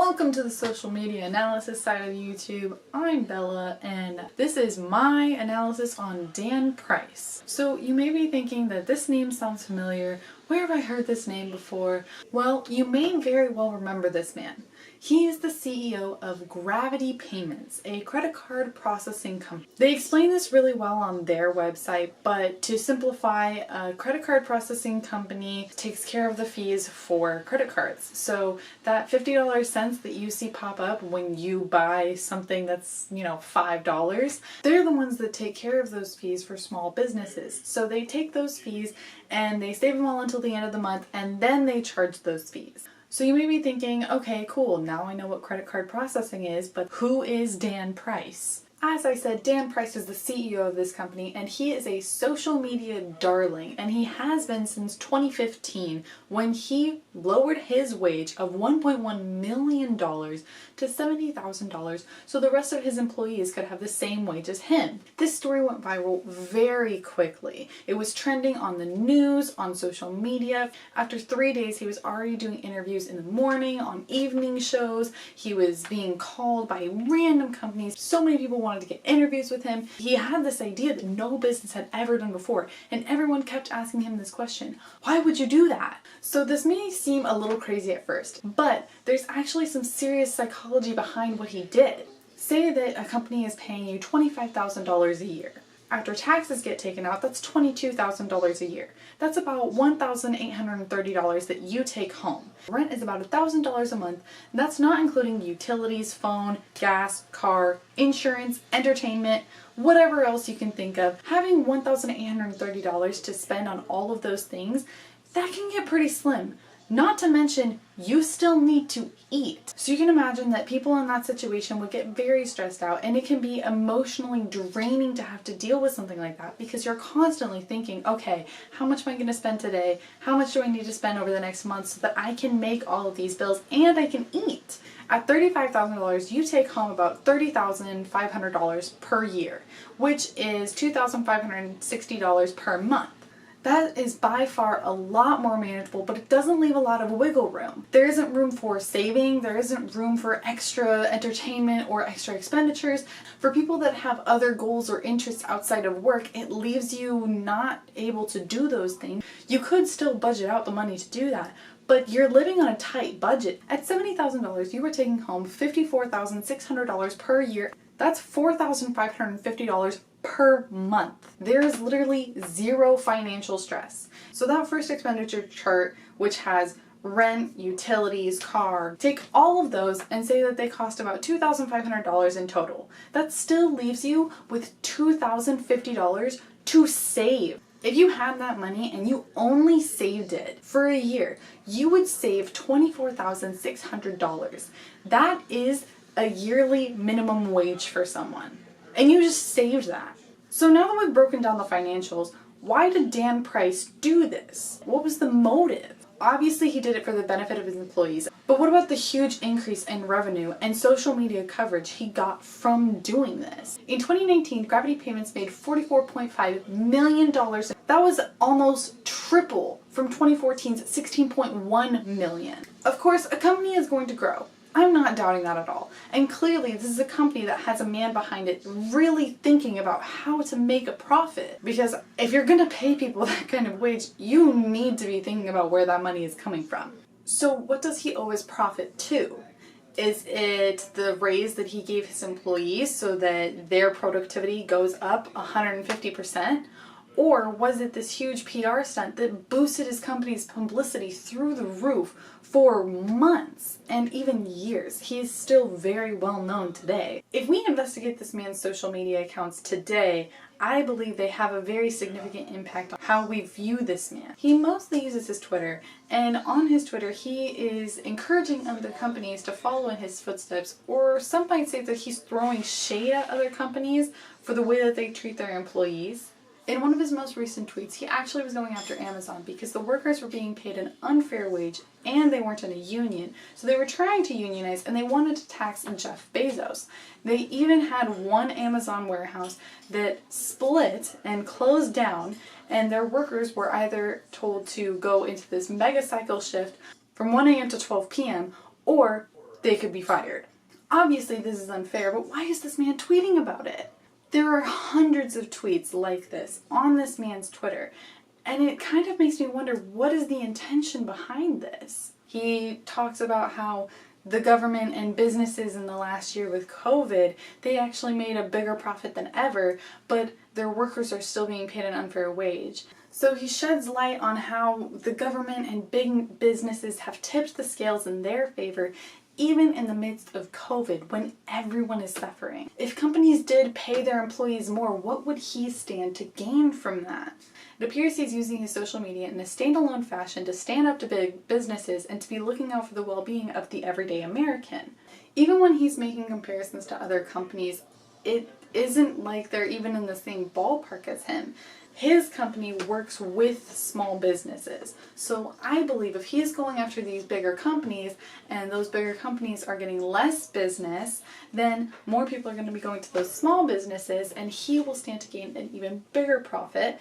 Welcome to the social media analysis side of YouTube. I'm Bella and this is my analysis on Dan Price. So you may be thinking that this name sounds familiar. Where have I heard this name before? Well, you may very well remember this man. He is the CEO of Gravity Payments, a credit card processing company. They explain this really well on their website, but to simplify, a credit card processing company takes care of the fees for credit cards. So that $50 cents that you see pop up when you buy something that's, $5, they're the ones that take care of those fees for small businesses. So they take those fees and they save them all until the end of the month, and then they charge those fees. So you may be thinking, okay, cool, now I know what credit card processing is, but who is Dan Price? As I said, Dan Price is the CEO of this company, and he is a social media darling, and he has been since 2015 when he lowered his wage of $1.1 million to $70,000 so the rest of his employees could have the same wage as him. This story went viral very quickly. It was trending on the news, on social media. After 3 days, he was already doing interviews in the morning, on evening shows. He was being called by random companies. So many people wanted to get interviews with him. He had this idea that no business had ever done before, and everyone kept asking him this question: why would you do that? So this may seem a little crazy at first, but there's actually some serious psychology behind what he did. Say that a company is paying you $25,000 a year. After taxes get taken out, that's $22,000 a year. That's about $1,830 that you take home. Rent is about $1,000 a month, and that's not including utilities, phone, gas, car, insurance, entertainment, whatever else you can think of. Having $1,830 to spend on all of those things, that can get pretty slim. Not to mention, you still need to eat. So you can imagine that people in that situation would get very stressed out, and it can be emotionally draining to have to deal with something like that because you're constantly thinking, okay, how much am I going to spend today? How much do I need to spend over the next month so that I can make all of these bills and I can eat? At $35,000, you take home about $30,500 per year, which is $2,560 per month. That is by far a lot more manageable, but it doesn't leave a lot of wiggle room. There isn't room for saving, there isn't room for extra entertainment or extra expenditures. For people that have other goals or interests outside of work, it leaves you not able to do those things. You could still budget out the money to do that, but you're living on a tight budget. At $70,000, you were taking home $54,600 per year. That's $4,550 per month. There is literally zero financial stress. So that first expenditure chart, which has rent, utilities, car, take all of those and say that they cost about $2,500 in total. That still leaves you with $2,050 to save. If you had that money and you only saved it for a year, you would save $24,600. That is a yearly minimum wage for someone. And you just saved that. So now that we've broken down the financials, why did Dan Price do this? What was the motive? Obviously he did it for the benefit of his employees, but what about the huge increase in revenue and social media coverage he got from doing this? In 2019, Gravity Payments made $44.5 million. That was almost triple from 2014's $16.1 million. Of course, a company is going to grow. I'm not doubting that at all. And clearly this is a company that has a man behind it really thinking about how to make a profit. Because if you're gonna pay people that kind of wage, you need to be thinking about where that money is coming from. So what does he owe his profit to? Is it the raise that he gave his employees so that their productivity goes up 150%? Or was it this huge PR stunt that boosted his company's publicity through the roof for months and even years? He's still very well known today. If we investigate this man's social media accounts today, I believe they have a very significant impact on how we view this man. He mostly uses his Twitter, and on his Twitter he is encouraging other companies to follow in his footsteps, or some might say that he's throwing shade at other companies for the way that they treat their employees. In one of his most recent tweets, he actually was going after Amazon because the workers were being paid an unfair wage and they weren't in a union. So they were trying to unionize and they wanted to tax Jeff Bezos. They even had one Amazon warehouse that split and closed down, and their workers were either told to go into this mega cycle shift from 1 a.m. to 12 p.m. or they could be fired. Obviously this is unfair, but why is this man tweeting about it? There are hundreds of tweets like this on this man's Twitter, and it kind of makes me wonder, what is the intention behind this? He talks about how the government and businesses in the last year with COVID, they actually made a bigger profit than ever, but their workers are still being paid an unfair wage. So he sheds light on how the government and big businesses have tipped the scales in their favor, even in the midst of COVID, when everyone is suffering. If companies did pay their employees more, what would he stand to gain from that? It appears he's using his social media in a standalone fashion to stand up to big businesses and to be looking out for the well-being of the everyday American. Even when he's making comparisons to other companies, it isn't like they're even in the same ballpark as him. His company works with small businesses. So I believe if he's going after these bigger companies and those bigger companies are getting less business, then more people are going to be going to those small businesses and he will stand to gain an even bigger profit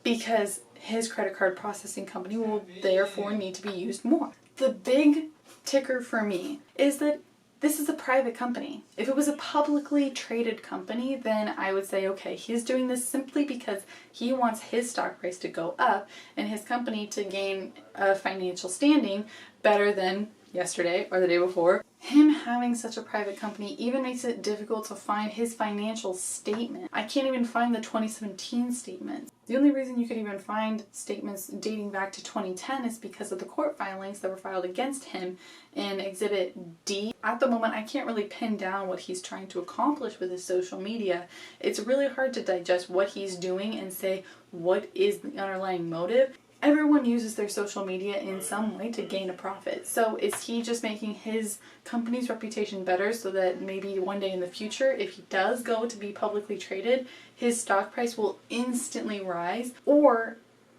because his credit card processing company will therefore need to be used more. The big ticker for me is that this is a private company. If it was a publicly traded company, then I would say, okay, he's doing this simply because he wants his stock price to go up and his company to gain a financial standing better than yesterday or the day before. Him having such a private company even makes it difficult to find his financial statement. I can't even find the 2017 statements. The only reason you could even find statements dating back to 2010 is because of the court filings that were filed against him in Exhibit D. At the moment, I can't really pin down what he's trying to accomplish with his social media. It's really hard to digest what he's doing and say what is the underlying motive. Everyone uses their social media in some way to gain a profit. So is he just making his company's reputation better so that maybe one day in the future, if he does go to be publicly traded, his stock price will instantly rise? Or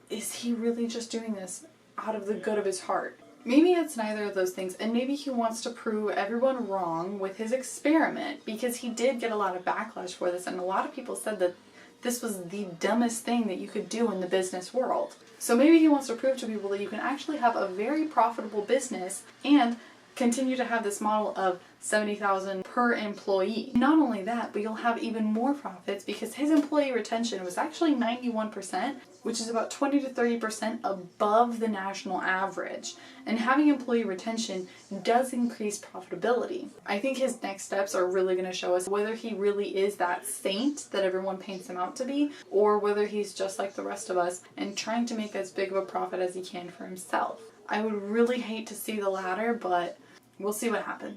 is he really just doing this out of the good of his heart? Maybe it's neither of those things, and maybe he wants to prove everyone wrong with his experiment, because he did get a lot of backlash for this, and a lot of people said that this was the dumbest thing that you could do in the business world. So maybe he wants to prove to people that you can actually have a very profitable business and continue to have this model of $70,000 per employee. Not only that, but you'll have even more profits because his employee retention was actually 91%, which is about 20 to 30% above the national average. And having employee retention does increase profitability. I think his next steps are really going to show us whether he really is that saint that everyone paints him out to be, or whether he's just like the rest of us and trying to make as big of a profit as he can for himself. I would really hate to see the latter, but we'll see what happens.